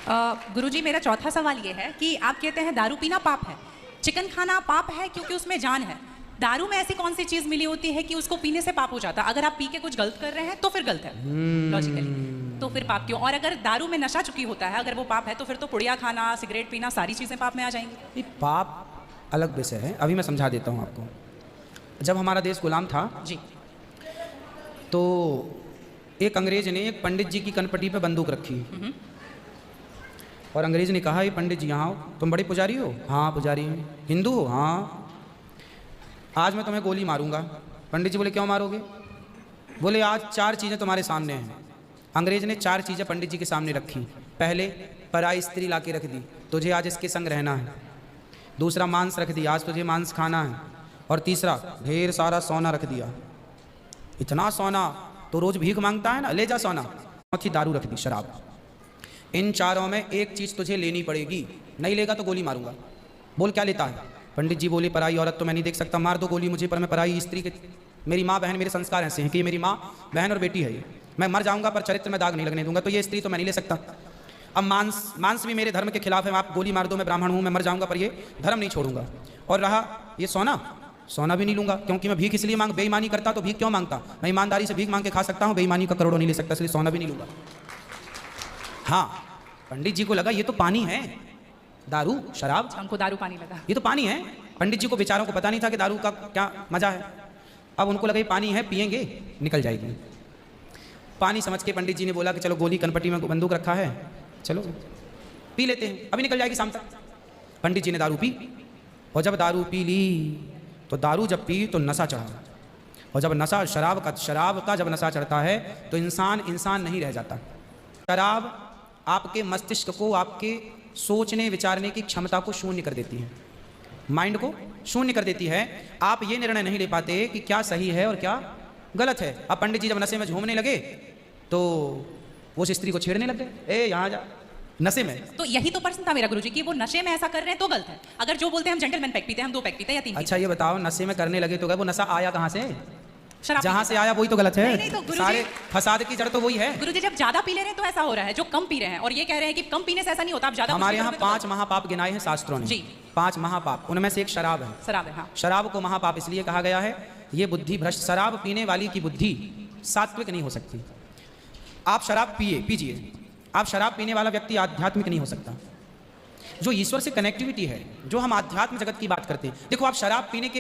गुरुजी, मेरा चौथा सवाल ये है कि आप कहते हैं दारू पीना पाप है, चिकन खाना पाप है क्योंकि उसमें जान है। दारू में ऐसी कौन सी चीज मिली होती है कि उसको पीने से पाप हो जाता है? अगर आप पी के कुछ गलत कर रहे हैं तो फिर गलत है लॉजिकली, तो फिर पाप क्यों? और अगर दारू में नशा चुकी होता है, अगर वो पाप है, तो फिर तो पुड़िया खाना, सिगरेट पीना, सारी चीजें पाप में आ जाएंगी। ये पाप अलग विषय है, अभी मैं समझा देता हूँ आपको। जब हमारा देश गुलाम था जी, तो एक अंग्रेज ने एक पंडित जी की कनपटी पे बंदूक रखी और अंग्रेज ने कहा, ये पंडित जी यहाँ आओ, तुम बड़े पुजारी हो? हाँ पुजारी हूँ। हिंदू हो? हाँ। आज मैं तुम्हें गोली मारूंगा। पंडित जी बोले, क्यों मारोगे? बोले, आज 4 चीज़ें तुम्हारे सामने हैं। अंग्रेज ने 4 चीज़ें पंडित जी के सामने रखी। पहले, पराई स्त्री ला के रख दी, तुझे आज इसके संग रहना है। दूसरा, मांस रख दिया, आज तुझे मांस खाना है। और तीसरा, ढेर सारा सोना रख दिया। इतना सोना तो रोज भीख मांगता है ना, ले जा सोना। चौथी, दारू रख दी, शराब। इन चारों में एक चीज़ तुझे लेनी पड़ेगी, नहीं लेगा तो गोली मारूंगा। बोल, क्या लेता है? पंडित जी बोले, पराई औरत तो मैं नहीं देख सकता, मार दो गोली मुझे, पर मैं पराई स्त्री के, मेरी माँ बहन, मेरे संस्कार ऐसे हैं कि ये मेरी माँ बहन और बेटी है, ये मैं मर जाऊंगा पर चरित्र में दाग नहीं लगने दूंगा, तो ये स्त्री तो मैं नहीं ले सकता। अब मांस भी मेरे धर्म के खिलाफ है, आप गोली मार दो, मैं ब्राह्मण हूँ, मैं मर जाऊंगा पर ये धर्म नहीं छोड़ूंगा। और रहा ये सोना भी नहीं लूंगा, क्योंकि मैं भीख इसलिए बेईमानी करता तो भीख क्यों मांगता? मैं ईमानदारी से भीख मांग के खा सकता हूँ, बेईमानी का करोड़ों नहीं ले सकता, इसलिए सोना भी नहीं लूंगा। हाँ, पंडित जी को लगा ये तो पानी है, दारू शराब, हमको दारू पानी लगा, ये तो पानी है। पंडित जी को बेचारों को पता नहीं था कि दारू का क्या मजा है। अब उनको लगा ये पानी है, पिएंगे निकल जाएगी। पानी समझ के पंडित जी ने बोला कि चलो, गोली कनपटी में बंदूक रखा है, चलो पी लेते हैं, अभी निकल जाएगी शाम तक। पंडित जी ने दारू पी, और जब दारू पी ली तो दारू जब पी तो नशा चढ़ा, और जब नशा शराब का जब नशा चढ़ता है तो इंसान नहीं रह जाता। शराब आपके मस्तिष्क को, आपके सोचने विचारने की क्षमता को शून्य कर देती है, माइंड को शून्य कर देती है। आप ये निर्णय नहीं ले पाते कि क्या सही है और क्या गलत है। अब पंडित जी जब नशे में झूमने लगे तो वो स्त्री को छेड़ने लग गए, ए यहाँ जा, नशे में। तो यही तो प्रश्न था मेरा गुरुजी कि वो नशे में ऐसा कर रहे हैं तो गलत है। अगर जो बोलते हैं हम जेंटलमैन पैक पीते हैं, हम 2 पैक पीते हैं या 3। अच्छा ये बताओ, नशे में करने लगे तो वो नशा आया कहाँ से? शराब जहाँ से आया वही तो गलत है। नहीं, तो सारे फसाद की जड़ तो वही है। गुरुजी, जब ज्यादा पी ले रहे हैं तो ऐसा हो रहा है, जो कम पी रहे हैं और ये कह रहे हैं कि कम पीने से ऐसा नहीं होता, आप ज्यादा। हमारे यहाँ 5 महापाप गिनाए हैं शास्त्रों ने जी। 5 महापाप, उनमें से एक शराब है। शराब है, हाँ। शराब को महापाप इसलिए कहा गया है, ये बुद्धि भ्रष्ट, शराब पीने वाली की बुद्धि सात्विक नहीं हो सकती। आप शराब पीजिए, आप शराब पीने वाला व्यक्ति आध्यात्मिक नहीं हो सकता। जो ईश्वर से कनेक्टिविटी है, जो हम आध्यात्म जगत की बात करते हैं, देखो आप शराब पीने के